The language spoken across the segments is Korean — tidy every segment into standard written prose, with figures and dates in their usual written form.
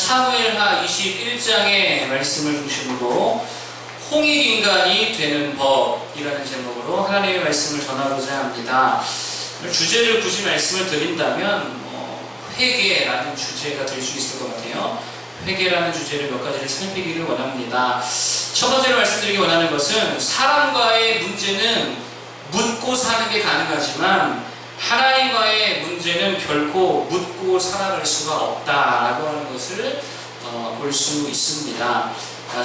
사무엘하 21장의 말씀을 중심으로 홍익인간이 되는 법이라는 제목으로 하나님의 말씀을 전하고자 합니다. 주제를 굳이 말씀을 드린다면 회개라는 주제가 될 수 있을 것 같아요. 회개라는 주제를 몇 가지를 살피기를 원합니다. 첫 번째로 말씀드리기 원하는 것은 사람과의 문제는 묻고 사는 게 가능하지만 하나님과의 문제는 결코 묻고 살아갈 수가 없다라고 하는 것을 볼 수 있습니다.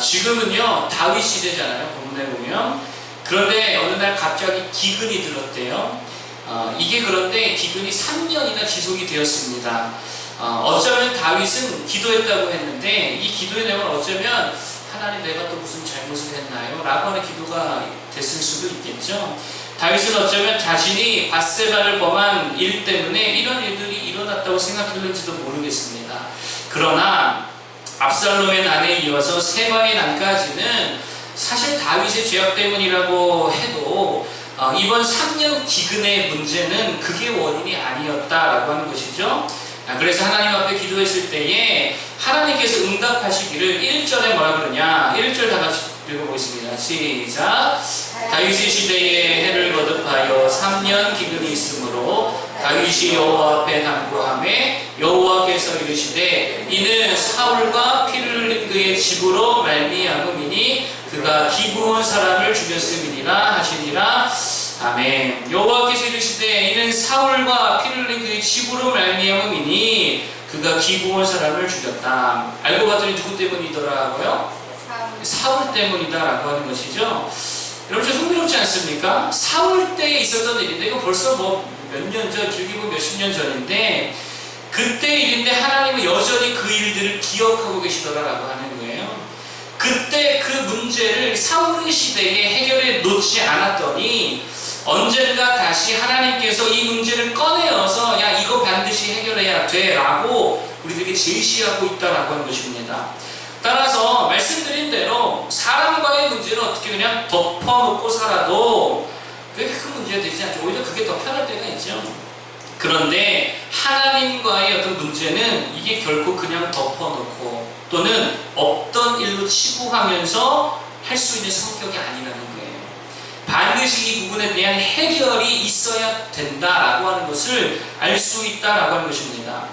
지금은요 다윗 시대잖아요. 본문에 보면. 그런데 어느 날 갑자기 기근이 들었대요. 이게 그런데 기근이 3년이나 지속이 되었습니다. 어쩌면 다윗은 기도했다고 했는데 이 기도의 내용은 어쩌면 하나님 내가 또 무슨 잘못을 했나요? 라고 하는 기도가 됐을 수도 있겠죠. 다윗은 어쩌면 자신이 밧세바를 범한 일 때문에 이런 일들이 일어났다고 생각했는지도 모르겠습니다. 그러나 압살롬의 난에 이어서 세바의 난까지는 사실 다윗의 죄악 때문이라고 해도 이번 3년 기근의 문제는 그게 원인이 아니었다라고 하는 것이죠. 그래서 하나님 앞에 기도했을 때에 하나님께서 응답하시기를 1절에 뭐라 그러냐, 1절 다 같이 읽어보겠습니다. 시작. 다윗의 시대에 해를 거듭하여 3년 기근이 있으므로 다윗이 여호와 앞에 간구하매 여호와께서 이르시되 이는 사울과 피를 흘린 그의 집으로 말미암음이니 그가 기브온 사람을 죽였음이니라 하시니라. 아멘. 여호와께서 이르시되 이는 사울과 피를 흘린 그의 집으로 말미암음이니 그가 기브온 사람을 죽였다. 알고 봤더니 누구 때문이더라고요? 사울 때문이다라고 하는 것이죠. 여러분 좀 흥미롭지 않습니까? 사울 때에 있었던 일인데 이거 벌써 몇 년 전, 길게 보면 몇십 년 전인데 그때 일인데 하나님은 여전히 그 일들을 기억하고 계시더라라고 하는 거예요. 그때 그 문제를 사울의 시대에 해결해 놓지 않았더니 언젠가 다시 하나님께서 이 문제를 꺼내어서 야 이거 반드시 해결해야 돼 라고 우리들에게 제시하고 있다라고 하는 것입니다. 따라서 말씀드린 대로 사람과의 문제는 어떻게 그냥 덮어놓고 살아도 그게 큰 문제가 되지 않죠. 오히려 그게 더 편할 때가 있죠. 그런데 하나님과의 어떤 문제는 이게 결코 그냥 덮어놓고 또는 없던 일로 치부하면서 할 수 있는 성격이 아니라는 거예요. 반드시 이 부분에 대한 해결이 있어야 된다라고 하는 것을 알 수 있다라고 하는 것입니다.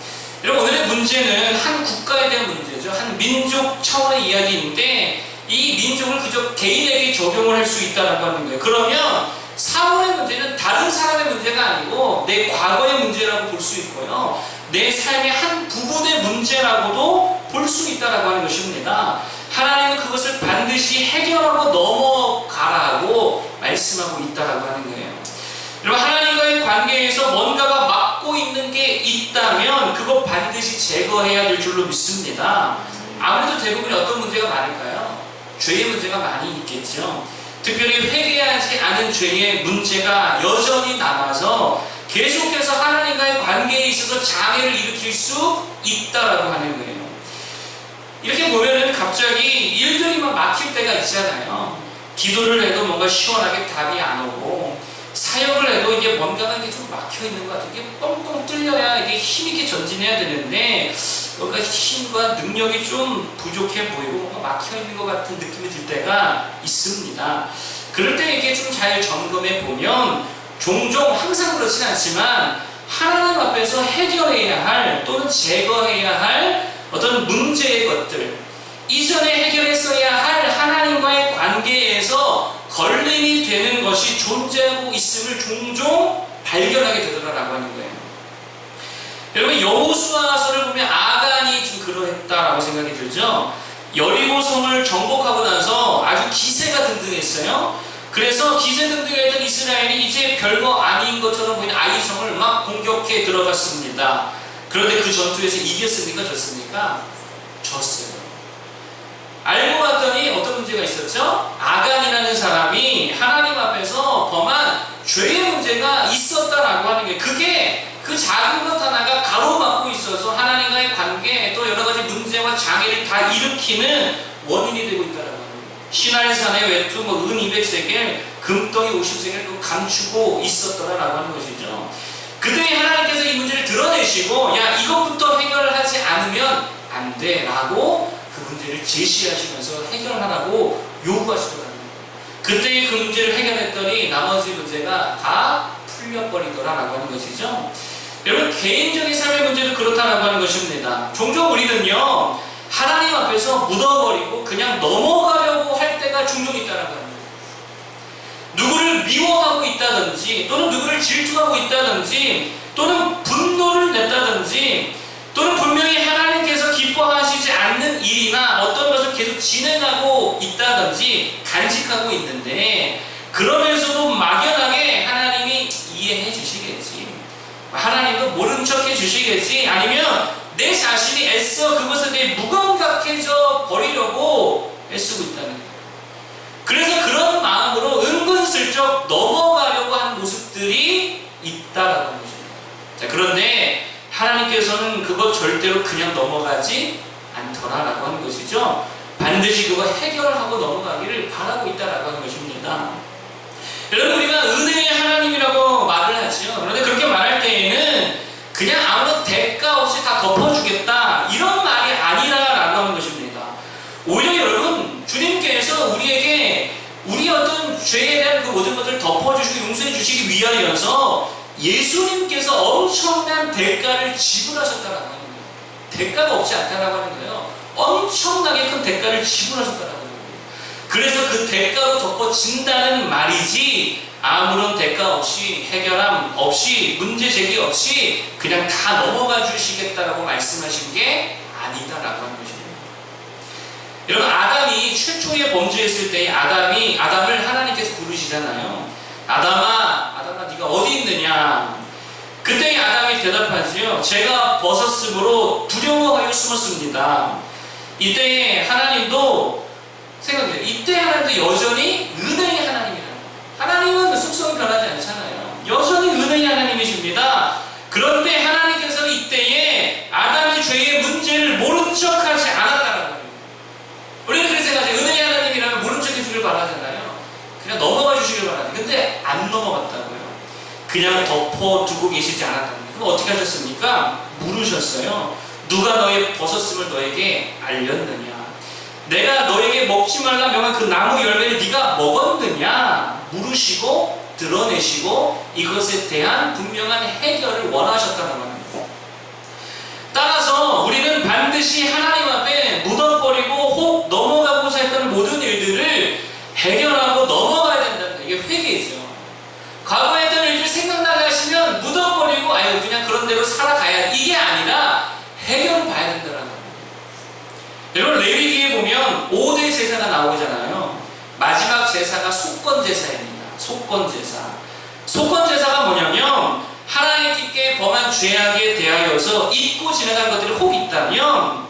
여러분 오늘의 문제는 한 국가에 대한 문제죠. 한 민족 차원의 이야기인데 이 민족을 그저 개인에게 적용을 할 수 있다라고 하는 거예요. 그러면 사울의 문제는 다른 사람의 문제가 아니고 내 과거의 문제라고 볼 수 있고요. 내 삶의 한 부분의 문제라고도 볼 수 있다라고 하는 것입니다. 하나님은 그것을 반드시 해결하고 넘어가라고 말씀하고 있다라고 하는 거예요. 여러분 하나님과의 관계에서 뭔가가 막고 있는 게 있다면 그거 반드시 제거해야 될 줄로 믿습니다. 아무래도 대부분이 어떤 문제가 많을까요? 죄의 문제가 많이 있겠죠. 특별히 회개하지 않은 죄의 문제가 여전히 남아서 계속해서 하나님과의 관계에 있어서 장애를 일으킬 수 있다라고 하는 거예요. 이렇게 보면은 갑자기 일들이 막 막힐 때가 있잖아요. 기도를 해도 뭔가 시원하게 답이 안 오고 사역을 해도 이게 뭔가가 이게 좀 막혀 있는 것 같아요. 이게 뻥뻥 뚫려야 이게 힘있게 전진해야 되는데 뭔가 힘과 능력이 좀 부족해 보이고 뭔가 막혀 있는 것 같은 느낌이 들 때가 있습니다. 그럴 때 이게 좀 잘 점검해 보면 종종 항상 그렇진 않지만 하나님 앞에서 해결해야 할 또는 제거해야 할 어떤 문제의 것들 이전에 해결했어야 할 하나님과의 관계에서 걸림이 되는 것이 존재하고 있음을 종종 발견하게 되더라라고 하는 거예요. 여러분 여호수아서를 보면 아간이 좀 그러했다라고 생각이 들죠. 여리고성을 정복하고 나서 아주 기세가 등등했어요. 그래서 기세등등했던 이스라엘이 이제 별거 아닌 것처럼 보이는 아이성을 막 공격해 들어갔습니다. 그런데 그 전투에서 이겼습니까? 졌습니까? 졌어요. 알고 봤더니 어떤 문제가 있었죠? 아간이라는 사람이 하나님 앞에서 범한 죄의 문제가 있었다라고 하는 게 그게 그 작은 것 하나가 가로막고 있어서 하나님과의 관계 또 여러 가지 문제와 장애를 다 일으키는 원인이 되고 있다라고 하는 거예요. 시날산의 외투 은 200세겔 금덩이 50세겔 감추고 있었더라라고 하는 것이죠. 그때 하나님께서 이 문제를 드러내시고 야 이것부터 해결을 하지 않으면 안 돼 라고 그 문제를 제시하시면서 해결하라고 요구하시더라고요. 그때 그 문제를 해결했더니 나머지 문제가 다 풀려버리더라라고 하는 것이죠. 여러분, 개인적인 삶의 문제도 그렇다라고 하는 것입니다. 종종 우리는요, 하나님 앞에서 묻어버리고 그냥 넘어가려고 할 때가 종종 있다라고 합니다. 누구를 미워하고 있다든지, 또는 누구를 질투하고 있다든지, 또는 분노를 냈다든지, 또는 분명히 하나님께서 기뻐하시지 않는 일이나 어떤 것을 계속 진행하고 있다든지 간직하고 있는데, 그러면서도 막연하게 하나님이 이해해 주시겠지, 하나님도 모른 척 해주시겠지, 아니면 내 자신이 애써 그것에 대해 무감각해져 버리려고 애쓰고 있다는 거예요. 그래서 그런 마음으로 은근슬쩍 넘어가려고 하는 모습들이 있다라고 하는 것입니다. 자, 그런데 하나님께서는 그것 절대로 그냥 넘어가지 않더라라고 하는 것이죠. 반드시 그거 해결하고 넘어가기를 바라고 있다라고 하는 것입니다. 여러분, 우리가 은혜의 하나님이라고 말을 하죠. 그런데 그렇게 말할 때에는 그냥 아무런 대가 없이 다 덮어주겠다 이런 말이 아니라라고 하는 것입니다. 오히려 여러분, 주님께서 우리에게 우리 어떤 죄에 대한 그 모든 것들을 덮어주시고 용서해 주시기 위하여서 예수님께서 엄청난 대가를 지불하셨다라고 하는 거예요. 대가가 없지 않다라고 하는 거예요. 엄청나게 큰 대가를 지불하셨다라고 하는 거예요. 그래서 그 대가로 덮어진다는 말이지, 아무런 대가 없이, 해결함 없이, 문제 제기 없이 그냥 다 넘어가 주시겠다라고 말씀하신 게 아니다라고 하는 것입니다. 여러분, 아담이 최초의 범죄했을 때 아담을 하나님께서 부르시잖아요. 아담아 네가 어디 있느냐? 그때 아담이 대답하지요. 제가 벗었으므로 두려워하여 숨었습니다. 이때 하나님도 생각해요. 이때 하나님도 여전히 은혜의 하나님이라는 거예요. 하나님은 속성이 변하지 않잖아요. 여전히 은혜의 하나님이십니다. 그런데 하나님께서는 이때에 아담의 죄의 문제를 모른 척하지 않았다는 거예요. 우리는 그렇게 생각해요. 은혜의 하나님이라면 모른 척 해주길 바라잖아요. 그냥 넘어가 주시길 바라요. 근데 안 넘어갔다고요. 그냥 덮어두고 계시지 않았다는 거예요. 그럼 어떻게 하셨습니까? 물으셨어요. 누가 너의 벗었음을 너에게 알렸느냐? 내가 너에게 먹지 말라 명한 그 나무 열매를 네가 먹었느냐? 물으시고 드러내시고 이것에 대한 분명한 해결을 원하셨다는 겁니다. 따라서 우리는 반드시 하나님 앞에 묻어버리고 혹 넘어가고자 했던 모든 일들을 해결하고 넘어가야 된다는 거예요. 이게 회개죠. 과거에 했던 일들 생각나게 하시면 묻어버리고 아유 그냥 그런 대로 살아가야, 이게 아니라 해결을 봐야 된다는 거예요. 여러분, 레위기에 보면 5대 제사가 나오잖아요. 마지막 제사가 속건 제사입니다. 속건 제사. 속건 제사가 뭐냐면 하나님께 범한 죄악에 대하여서 잊고 지나간 것들이 혹 있다면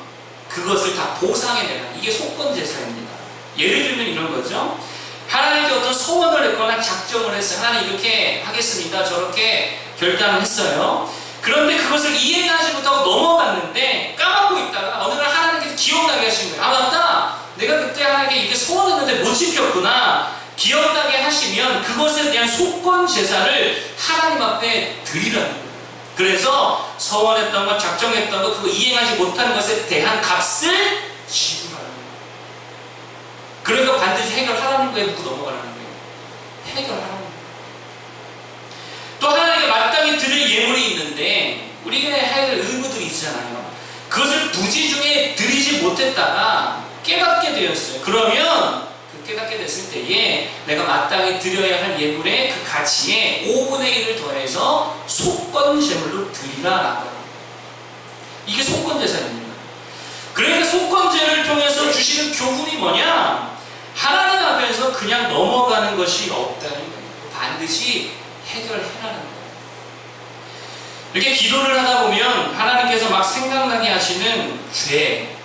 그것을 다 보상해내라. 이게 속건 제사입니다. 예를 들면 이런 거죠. 하나님께 어떤 소원을 했거나 작정을 했어요. 하나님 이렇게 하겠습니다. 저렇게 결단을 했어요. 그런데 그것을 이행하지 못하고 넘어갔는데 까먹고 있다가 어느 날 하나님께서 기억나게 하신 거예요. 아 맞다, 내가 그때 하나님께 이렇게 소원했는데 못 지켰구나. 기억나게 하시면 그것에 대한 속건 제사를 하나님 앞에 드리라는 거예요. 그래서 서원했던 것, 작정했던 것, 그거 이행하지 못하는 것에 대한 값을 지불하는 거예요. 그러니까 반드시 해결하라는 거에 묻고 넘어가라는 거예요. 해결하라는 거예요. 또 하나님께 마땅히 드릴 예물이 있는데 우리가 해야 될 의무들이 있잖아요. 그것을 부지 중에 드리지 못했다가 깨닫게 되었어요. 그러면 그 깨닫게 됐을 때에 내가 마땅히 드려야 할 예물의 그 가치에 5분의 1을 더해서 속건 제물로 드리라라고. 이게 속건 제사입니다. 그러니까 속건제를 통해서 주시는 교훈이 뭐냐? 하나님 앞에서 그냥 넘어가는 것이 없다는 거예요. 반드시 해결해라는 거예요. 이렇게 기도를 하다 보면 하나님께서 막 생각나게 하시는 죄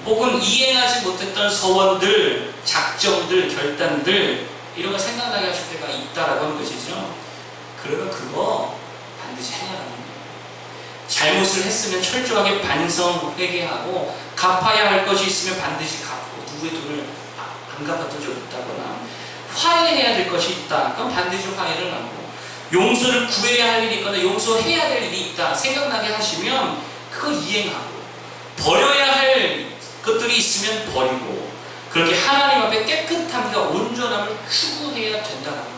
혹은 이행하지 못했던 서원들, 작정들, 결단들 이런 거 생각나게 하실 때가 있다라고 하는 것이죠. 그러면 그거 반드시 해결하는 거예요. 잘못을 했으면 철저하게 반성, 회개하고 갚아야 할 것이 있으면 반드시 갚고, 누구의 돈을 안 갚았던 적이 있다거나 화해해야 될 것이 있다. 그럼 반드시 화해를 하고, 용서를 구해야 할 일이 있거나 용서해야 될 일이 있다 생각나게 하시면 그거 이행하고, 버려야 할 것들이 있으면 버리고 그렇게 하나님 앞에 깨끗함과 온전함을 추구해야 된다는 거예요.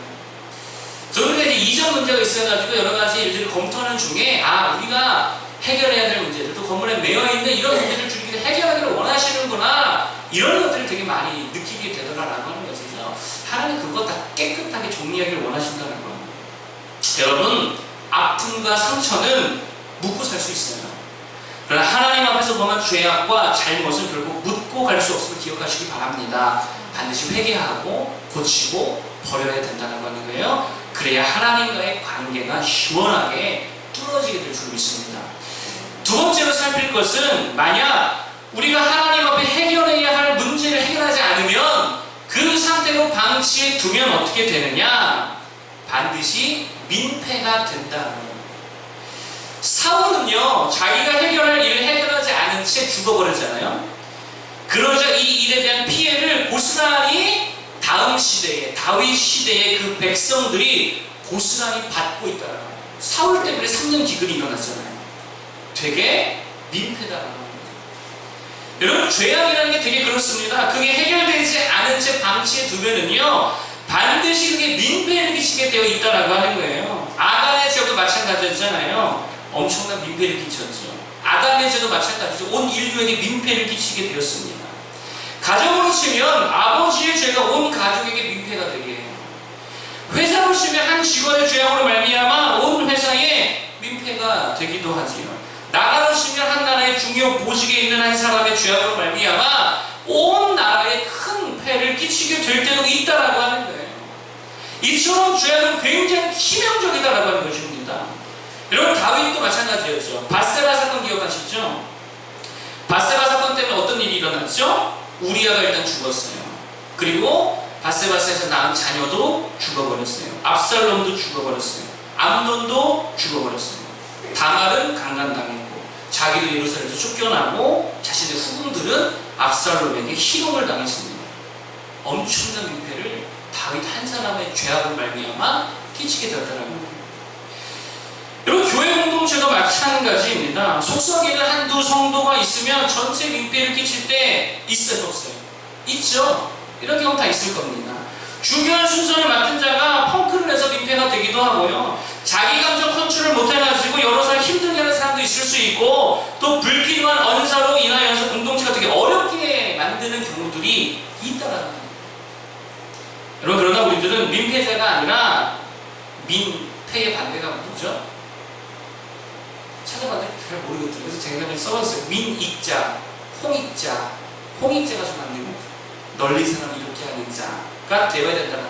저희가 이제 이전 문제가 있어가지고 여러 가지 일들을 검토하는 중에 우리가 해결해야 될 문제들, 또 건물에 매여있는 이런 문제를 주님께서 해결하기를 원하시는구나, 이런 것들을 되게 많이 느끼게 되더라라고 하는 것이죠. 하나님 그거 다 깨끗하게 정리하기를 원하신다는 거예요. 여러분, 아픔과 상처는 묻고 살 수 있어요. 그러나 하나님 앞에서 범한 죄악과 잘못은 결국 묻고 갈 수 없음을 기억하시기 바랍니다. 반드시 회개하고 고치고 버려야 된다는 거예요. 그래야 하나님과의 관계가 시원하게 뚫어지게 될 줄 믿습니다. 두 번째로 살필 것은, 만약 우리가 하나님 앞에 해결해야 할 문제를 해결하지 않으면 그 상태로 방치해 두면 어떻게 되느냐? 반드시 민폐가 된다는 거예요. 사울은요, 자기가 해결할 일을 해결하지 않은 채 죽어버렸잖아요. 그러자 이 일에 대한 피해를 고스란히 다음 시대에, 다윗 시대의 그 백성들이 고스란히 받고 있다는 거예요. 사울 때문에 3년 기근이 일어났잖아요. 되게 민폐다라는 거예요. 여러분, 죄악이라는 게 되게 그렇습니다. 그게 해결되지 않은 채 방치해 두면은요, 반드시 그게 민폐를 끼치게 되어 있다라고 하는 거예요. 아담의 죄도 마찬가지였잖아요. 엄청난 민폐를 끼쳤죠. 아담의 죄도 마찬가지죠. 온 인류에게 민폐를 끼치게 되었습니다. 가정으로 치면 아버지의 죄가 온 가족에게 민폐가 되게 해요. 회사로 치면 한 직원의 죄악으로 말미암아 온 회사에 민폐가 되기도 하지요. 나라로 치면 한 나라의 중요 보직에 있는 한 사람의 죄악으로 말미암아 온 나라에 큰 폐를 끼치게 될 때도 있다라고 하는 거예요. 이처럼 죄악은 굉장히 치명적이다라고 하는 것입니다. 여러분, 다윗도 마찬가지였죠. 밧세바 사건 기억하시죠? 밧세바 사건 때문에 어떤 일이 일어났죠? 우리아가 일단 죽었어요. 그리고 밧세바에서 낳은 자녀도 죽어버렸어요. 압살롬도 죽어버렸어요. 암논도 죽어버렸어요. 다말은 강간당했고, 자기도 예루살렘에서 쫓겨나고, 자신의 후궁들은 압살롬에게 희롱을 당했습니다. 엄청난 민폐를 다윗 한 사람의 죄악을 말미암아 끼치게 되었다는 거예요. 여러분, 교회 공동체도 마찬가지입니다. 속성에는 한두 성도가 있으면 전체 민폐를 끼칠 때 있어요, 없어요? 있죠. 이런 경우 다 있을 겁니다. 중요한 순서를 맡은 자가 펑크를 내서 민폐가 되기도 하고요. 자기 감정 컨트롤을 못해가지고 여러 사람 힘들게 하는 사람도 있을 수 있고, 또 불필요한 언사로 인하여서 공동체가 되게 어렵게 만드는 경우들이 있다라는 거예요. 여러분, 그러나 우리들은 민폐자가 아니라 민폐의 반대가 뭐죠? 찾아봤는데 잘 모르겠더라고요. 그래서 제가 그냥 써봤어요. 민익자, 홍익자. 홍익자가 좀 안 되고, 널리 사람 이렇게 하는 자가 되어야 된다는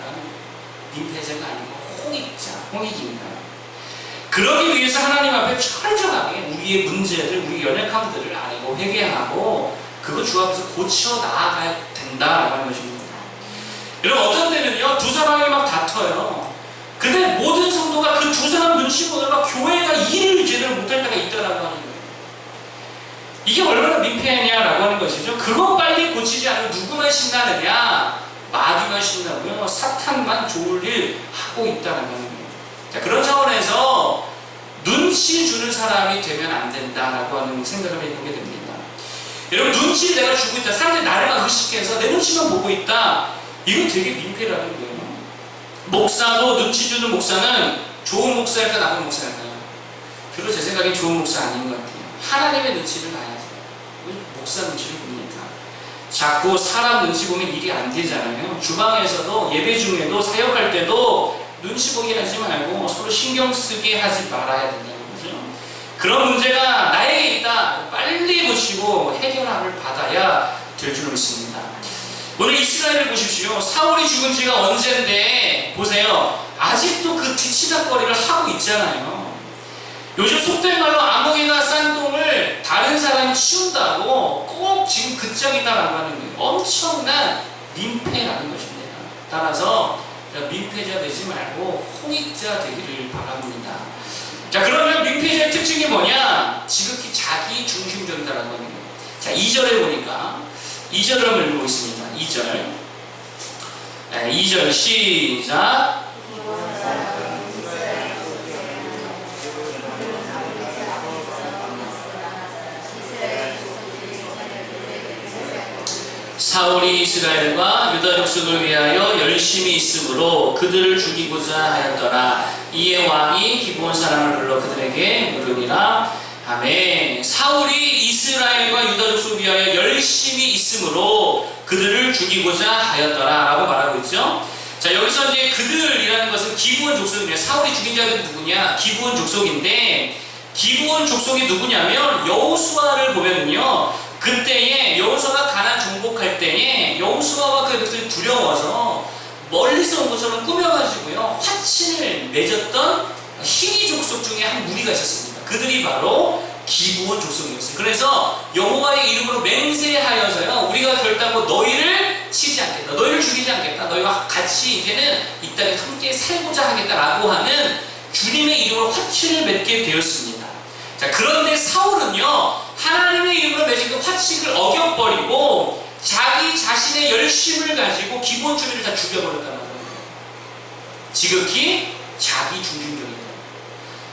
민폐자가 아니고 홍익자, 홍익입니다. 그러기 위해서 하나님 앞에 철저하게 우리의 문제들, 우리의 연약함들을 알고 회개하고 그거 주 앞에서 고쳐 나아가야 된다라고 하는 것입니다. 여러분, 어떤 때는요, 두 사람이 막 다퉈요. 근데 모든 성도가 그 두 사람 눈치 보느라 교회가 일을 제대로 못할 때가 있다라고 하는 거예요. 이게 얼마나 민폐냐라고 하는 것이죠. 그거 빨리 고치지 않으면 누구만 신나느냐? 마귀만 신나고요. 사탄만 좋을 일 하고 있다는 거예요. 자, 그런 차원에서 눈치 주는 사람이 되면 안 된다라고 하는 생각을 해보게 됩니다. 여러분, 눈치를 내가 주고 있다. 사람들이 나를 막 의식해서 내 눈치만 보고 있다. 이건 되게 민폐라는 거예요. 목사도 눈치 주는 목사는 좋은 목사일까 나쁜 목사일까요? 별로 제 생각엔 좋은 목사 아닌 것 같아요. 하나님의 눈치를 봐야죠. 목사 눈치를 봅니다. 자꾸 사람 눈치 보면 일이 안 되잖아요. 주방에서도 예배 중에도 사역할 때도 눈치 보게 하지 말고 서로 신경 쓰게 하지 말아야 된다는 거죠. 그런 문제가 나에게 있다. 빨리 고치고 해결함을 받아야 될 줄 믿습니다. 오늘 이스라엘을 보십시오. 사울이 죽은 지가 언젠데 보세요. 아직도 그 뒤치다거리를 하고 있잖아요. 요즘 속된 말로 아무개가 싼 똥을 다른 사람이 치운다고 꼭 지금 그짝이다라고 하는 거예요. 엄청난 민폐라는 것입니다. 따라서 민폐자 되지 말고 홍익자 되기를 바랍니다. 자, 그러면 민폐자의 특징이 뭐냐? 지극히 자기 중심적이다라고 하는 거예요. 자, 2절에 보니까 2절을 한번 읽어보겠습니다. 2절. 네, 2절 시작. 사울이 이스라엘과 유다 족속을 위하여 열심히 있으므로 그들을 죽이고자 하였더라. 이에 왕이 기브온 사람을 불러 그들에게 물으니라. 아멘. 사울이 이스라엘과 유다 족속을 위하여 열심히 있으므로 그들을 죽이고자 하였더라 라고 말하고 있죠. 자, 여기서 이제 그들이라는 것은 기브온 족속입니다. 사울이 죽인 자들은 누구냐? 기브온 족속인데, 기브온 족속이 누구냐면 여호수아를 보면은요, 그때에 여호수아가 가나안 정복할 때에 여호수아와 그 백성이 두려워서 멀리서 온 것처럼 꾸며가지고요 화친을 맺었던 히위 족속 중에 한 무리가 있었습니다. 그들이 바로 기브온 족속이었어요. 그래서 여호와의 이름으로 맹세하여서요, 우리가 결단코 너희를 치지 않겠다, 너희를 죽이지 않겠다, 너희와 같이 이제는 이 땅에 함께 살고자 하겠다라고 하는 주님의 이름으로 화친을 맺게 되었습니다. 자, 그런데 사울은요, 하나님의 이름으로 맺은 그 화칙을 어겨버리고 자기 자신의 열심을 가지고 기본 주민을 다 죽여버렸다는 거예요. 지극히 자기 중심적이다.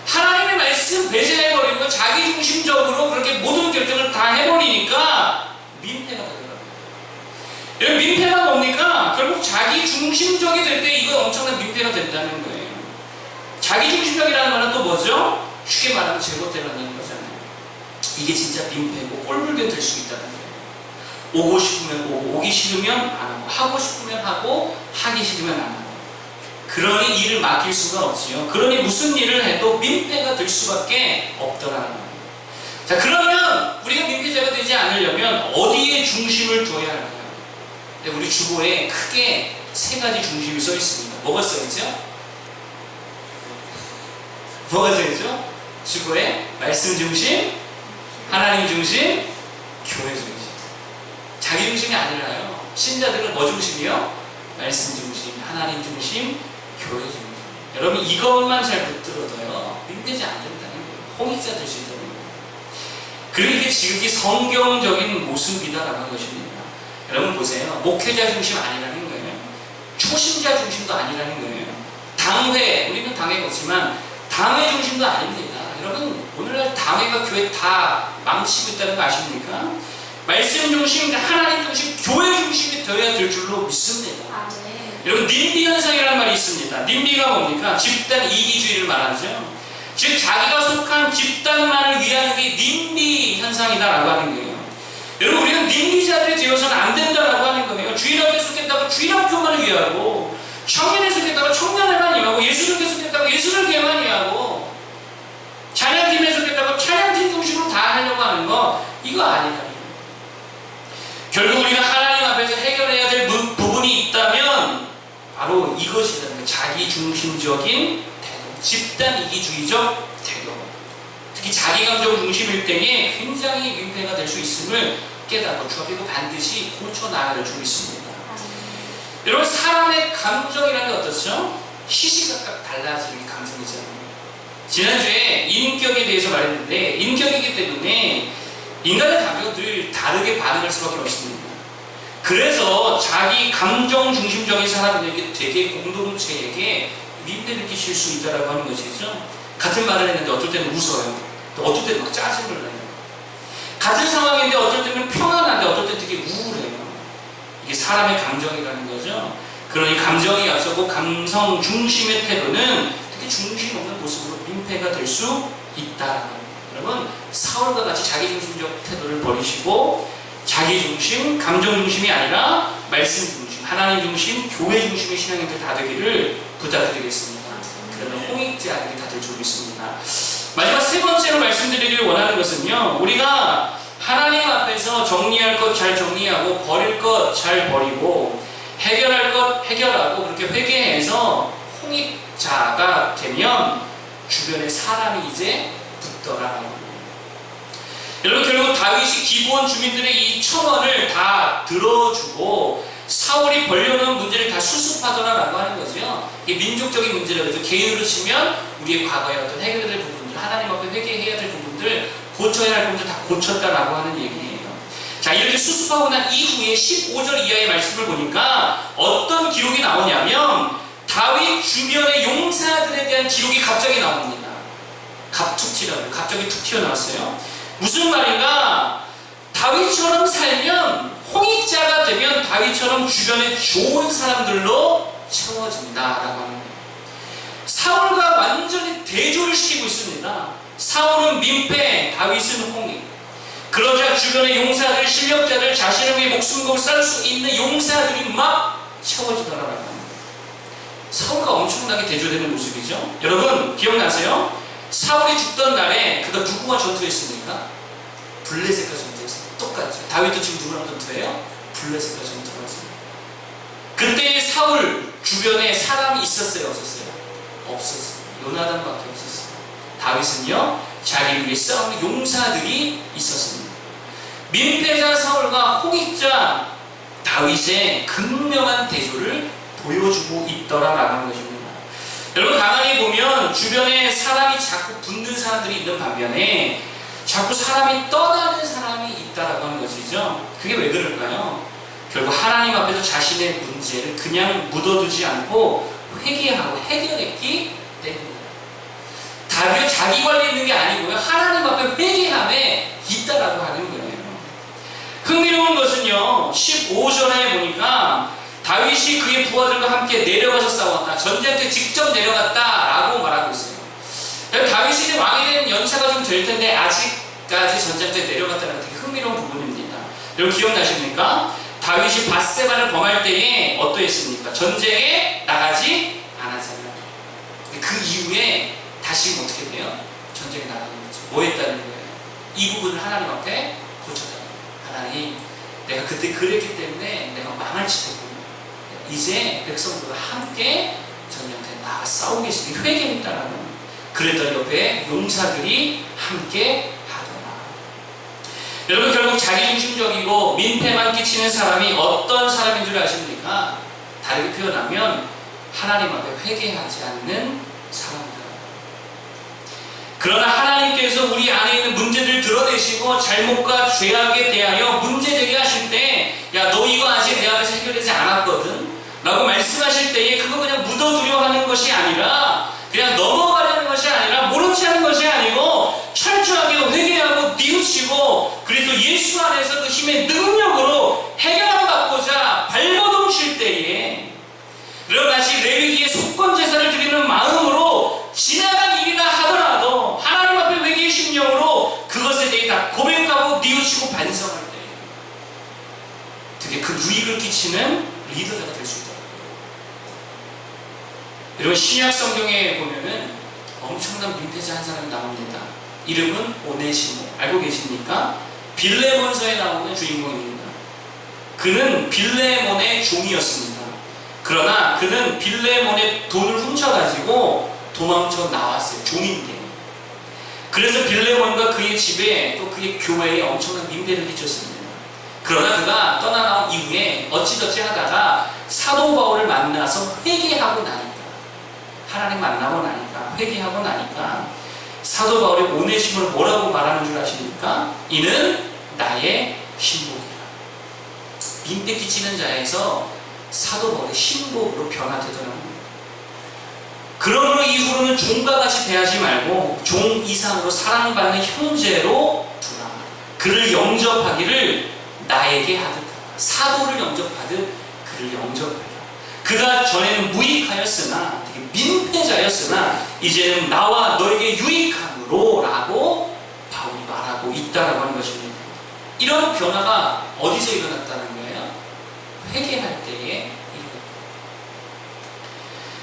하나님의 말씀 배제해버리고 자기 중심적으로 그렇게 모든 결정을 다 해버리니까 민폐가 되더라고요. 여러분, 민폐가 뭡니까? 결국 자기 중심적이 될 때 이거 엄청난 민폐가 된다는 거예요. 자기 중심적이라는 말은 또 뭐죠? 쉽게 말하면 제멋대로 하는 거잖아요. 이게 진짜 민폐고 꼴불견 될 수 있다는 거예요. 오고 싶으면 오고, 오기 싫으면 안 하고, 하고 싶으면 하고, 하기 싫으면 안 하고. 그러니 일을 맡길 수가 없지요. 그러니 무슨 일을 해도 민폐가 될 수밖에 없더라는 거예요. 자, 그러면 우리가 민폐자가 되지 않으려면 어디에 중심을 둬야 할까요? 우리 주보에 크게 세 가지 중심이 써 있습니다. 뭐가 써 있죠? 뭐가 써 있죠? 주보에 말씀 중심, 하나님 중심, 교회 중심. 자기 중심이 아니라요. 신자들은 뭐 중심이요? 말씀 중심, 하나님 중심, 교회 중심. 여러분, 이것만 잘 붙들어도요, 민폐지 안 된다는 거예요. 홍익자 될 수 있다는 거예요. 그리고 이게 지극히 성경적인 모습이다라는 것입니다. 여러분 보세요. 목회자 중심 아니라는 거예요. 초신자 중심도 아니라는 거예요. 당회, 우리는 당회가 없지만 당회 중심도 아닙니다. 여러분, 오늘날 당회가 교회 다 망치고 있다는 거 아십니까? 말씀 중심, 하나님 중심, 교회 중심이 되어야 될 줄로 믿습니다. 아, 네. 여러분, 님비 현상이라는 말이 있습니다. 님비가 뭡니까? 집단 이기주의를 말하죠. 즉, 자기가 속한 집단만을 위하는 게 님비 현상이다라고 하는 거예요. 여러분, 우리는 님비자들이 되어서는 안 된다라고 하는 거예요. 주일학교에 속했다고 주일학교만을 위하고, 청년에 속했다고 청년회만 위하고, 예술교에 속했다고 예술교회만 위하고, 찬양팀에 속했다고 찬양팀 중심으로 다 하려고 하는 거, 이거 아니다. 결국 우리가 하나님 앞에서 해결해야 될 부분이 있다면 바로 이것이라는 거예요. 자기 중심적인 태도, 집단 이기주의적 태도. 특히 자기 감정 중심일 때에 굉장히 민폐가 될 수 있음을 깨닫고 그리고 반드시 고쳐나가야 될 줄 믿습니다. 여러분, 사람의 감정이라는 게 어떻죠? 시시각각 달라지는 감정이잖아요. 지난주에 인격에 대해서 말했는데, 인격이기 때문에 인간의 감정은 늘 다르게 반응할 수밖에 없습니다. 그래서 자기 감정 중심적인 사람들에게 되게 공동체에게 민폐를 끼칠 수 있다고 하는 것이죠. 같은 말을 했는데 어떨 때는 웃어요. 또 어떨 때는 막 짜증을 내요. 같은 상황인데 어떨 때는 평안한데 어떨 때는 되게 우울해요. 이게 사람의 감정이라는 거죠. 그러니 감정이 앞서고 감성 중심의 태도는 특히 중심 없는 모습으로 민폐가 될 수 있다. 여러분, 사울과 같이 자기 중심적 태도를 버리시고 자기 중심, 감정 중심이 아니라 말씀 중심, 하나님 중심, 교회 중심의 신앙인들 다 되기를 부탁드리겠습니다. 그러면 홍익자들이 다 될 줄 믿습니다. 마지막 세 번째로 말씀드리길 원하는 것은요, 우리가 하나님 앞에서 정리할 것 잘 정리하고 버릴 것 잘 버리고 해결할 것 해결하고 그렇게 회개해서 홍익자가 되면 주변에 사람이 이제 붙더라. 여러분, 결국 다윗이 기브온 주민들의 이 청원을 다 들어주고 사울이 벌려놓은 문제를 다 수습하더라라고 하는 거죠. 이게 민족적인 문제라고 해서 개인으로 치면 우리의 과거에 어떤 해결해야 될 부분들, 하나님 앞에 회개해야 될 부분들, 고쳐야 할 부분들 다 고쳤다라고 하는 얘기예요. 자, 이렇게 수습하고 난 이후에 15절 이하의 말씀을 보니까 어떤 기록이 나오냐면 다윗 주변의 용사들에 대한 기록이 갑자기 나옵니다. 갑툭튀라고 갑자기 툭 튀어나왔어요. 무슨 말인가? 다윗처럼 살면 홍익자가 되면 다윗처럼 주변에 좋은 사람들로 채워진다라고 하는 거예요. 사울과 완전히 대조를 시키고 있습니다. 사울은 민폐, 다윗은 홍익. 그러자 주변의 용사들, 실력자들, 자신을 위해 목숨 걸고 쌀 수 있는 용사들이 막 채워지더라고요. 사울과 엄청나게 대조되는 모습이죠. 여러분 기억나세요? 사울이 죽던 날에 그가 누구와 전투했습니까? 블레셋과 전투했어요. 똑같죠. 다윗도 지금 누구랑 전투해요? 블레셋과 전투했어요. 그때 사울 주변에 사람이 있었어요? 없었어요? 없었어요. 요나단밖에 없었어요. 다윗은요, 자기를 위해 싸우는 용사들이 있었습니다. 민폐자 사울과 홍익자 다윗의 극명한 대조를 보여주고 있더라라는 것입니다. 여러분 가만히 보면 주변에 사람이 자꾸 붙는 사람들이 있는 반면에 자꾸 사람이 떠나는 사람이 있다라고 하는 것이죠. 그게 왜 그럴까요? 결국 하나님 앞에서 자신의 문제를 그냥 묻어두지 않고 회개하고 해결했기 때문입니다. 다윗 자기 관리에 있는 게 아니고요, 하나님 앞에 회개함에 있다라고 하는 거예요. 흥미로운 것은요, 15절에 보니까 다윗이 그의 부하들과 함께 내려가서 싸웠다, 전쟁터에 직접 내려갔다라고 말하고 있어요. 다윗이 이제 왕이 된 연차가 좀 될 텐데 아직까지 전쟁터에 내려갔다는 되게 흥미로운 부분입니다. 여러분 기억나십니까? 다윗이 밧세바를 범할 때에 어떠했습니까? 전쟁에 나가지 않았잖아요. 그 이후에 다시 어떻게 돼요? 전쟁에 나가는 거죠. 뭐 했다는 거예요? 이 부분을 하나님 앞에 고쳤다는 거예요. 하나님, 내가 그때 그랬기 때문에 내가 망할 짓했군요. 이제 백성들과 함께 전쟁터에 나가 싸우겠으니 회개했다라는 거예요. 그랬더니 옆에 용사들이 함께 하더라. 여러분 결국 자기중심적이고 민폐만 끼치는 사람이 어떤 사람인 줄 아십니까? 다르게 표현하면 하나님 앞에 회개하지 않는 사람이다. 그러나 하나님께서 우리 안에 있는 문제들을 드러내시고 잘못과 죄악에 대하여 문제 제기하실 때, 야, 너 이거 아직 내 앞에서 해결되지 않았거든 라고 말씀하실 때에 그거 그냥 묻어두려 하는 것이 아니라, 그냥 넘어가려는 것이 아니라, 모른 체 하는 것이 아니고 철저하게 회개하고 뉘우치고 그래서 예수 안에서 그 힘의 능력으로 해결을 받고자 발버둥 칠 때에, 그리고 다시 레위기의 속건 제사를 드리는 마음으로 지나간 일이라 하더라도 하나님 앞에 회개의 심령으로 그것에 대해 다 고백하고 뉘우치고 반성할 때 되게 그 유익을 끼치는 리더자가 될 수 있다. 여러분 신약 성경에 보면은 엄청난 민폐자 한 사람이 나옵니다. 이름은 오네시모. 알고 계십니까? 빌레몬서에 나오는 주인공입니다. 그는 빌레몬의 종이었습니다. 그러나 그는 빌레몬의 돈을 훔쳐가지고 도망쳐 나왔어요. 종인데. 그래서 빌레몬과 그의 집에 또 그의 교회에 엄청난 민폐를 끼쳤습니다. 그러나 그가 떠나나온 이후에 어찌저찌 하다가 사도 바울을 만나서 회개하고 나니까, 하나님 만나고 나니까, 회개하고 나니까 사도 바울이 오네시모를 뭐라고 말하는 줄 아십니까? 이는 나의 신복이라. 민폐 끼치는 자에서 사도 바울의 신복으로 변화되더라고요. 그러므로 이후로는 종과 같이 대하지 말고 종 이상으로 사랑받는 형제로 두라. 그를 영접하기를 나에게 하듯 사도를 영접하듯 그를 영접하라. 그가 전에는 무익하였으나 되게 민폐자였으나 이제는 나와 너에게 유익함으로 라고 바울이 말하고 있다라고 하는 것입니다. 이런 변화가 어디서 일어났다는 거예요? 회개할 때에 일어났다.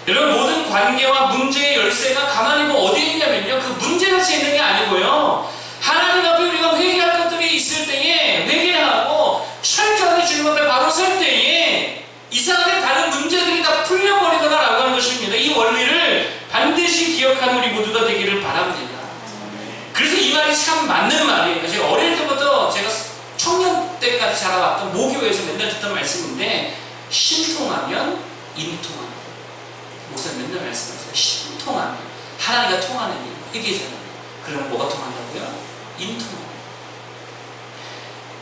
여러분 모든 관계와 문제의 열쇠가 가만히 보면 어디에 있냐면요, 그 문제 자체에 있는 게 아니고요, 하나님 앞에 우리가 회개할 것들이 있을 때에 회개하고 철저하게 주님 앞에 바로 설 때에 이상하게 다른 문제들이 다 풀려버리더라라고 하는 것입니다. 이 원리를 반드시 기억하는 우리 모두가 되기를 바랍니다. 그래서 이 말이 참 맞는 말이에요. 제가 어릴 때부터 제가 청년 때까지 자라왔던 모교에서 맨날 듣던 말씀인데, 신통하면 인통하면. 목사님 맨날 말씀하세요. 신통하면. 하나님과 통하는 일, 회개잖아요. 그러면 뭐가 통한다고요? 인통하면.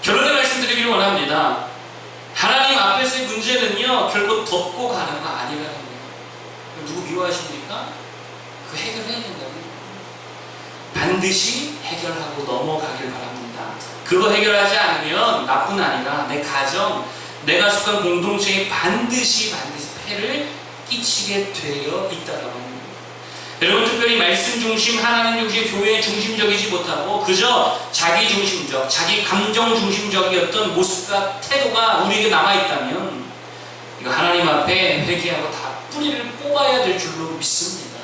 결론의 말씀드리기를 원합니다. 하나님 앞에서의 문제는요, 결코 덮고 가는 거 아니라는 거예요. 누구 미워하십니까? 그 해결해야 된다는 거예요. 반드시 해결하고 넘어가길 바랍니다. 그거 해결하지 않으면 나뿐 아니라 내 가정, 내가 속한 공동체에 반드시 폐를 끼치게 되어 있다고 합니다. 여러분, 특별히 말씀 중심, 하나님 중심, 교회 중심적이지 못하고 그저 자기 중심적, 자기 감정 중심적이었던 모습과 태도가 우리에게 남아있다면 이거 하나님 앞에 회개하고 다 뿌리를 뽑아야 될 줄로 믿습니다.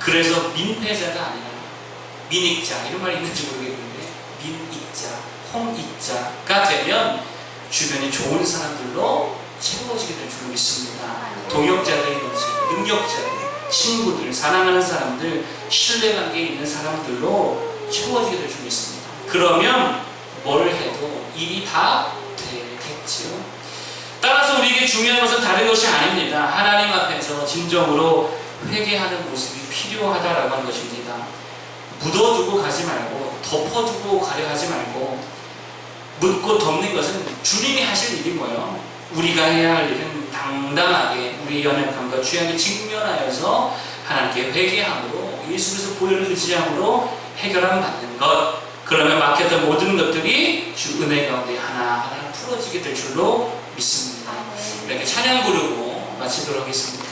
그래서 민폐자가 아니라 민익자, 이런 말이 있는지 모르겠는데 민익자, 홍익자가 되면 주변에 좋은 사람들로 채워지게 될 줄로 믿습니다. 동역자들이든지 능력자들, 친구들, 사랑하는 사람들, 신뢰관계에 있는 사람들로 채워지게 될 줄 믿습니다. 그러면 뭘 해도 일이 다 되겠지요. 따라서 우리에게 중요한 것은 다른 것이 아닙니다. 하나님 앞에서 진정으로 회개하는 모습이 필요하다라고 하는 것입니다. 묻어두고 가지 말고 덮어두고 가려 하지 말고 묻고 덮는 것은 주님이 하실 일이 뭐예요? 우리가 해야 할 일은 당당하게 우리 연약함과 취함에 직면하여서 하나님께 회개함으로 예수 그리스도 보혈을 의지함으로 해결함 받는 것. 그러면 막혔던 모든 것들이 주 은혜 가운데 하나하나 풀어지게 될 줄로 믿습니다. 이렇게 찬양 부르고 마치도록 하겠습니다.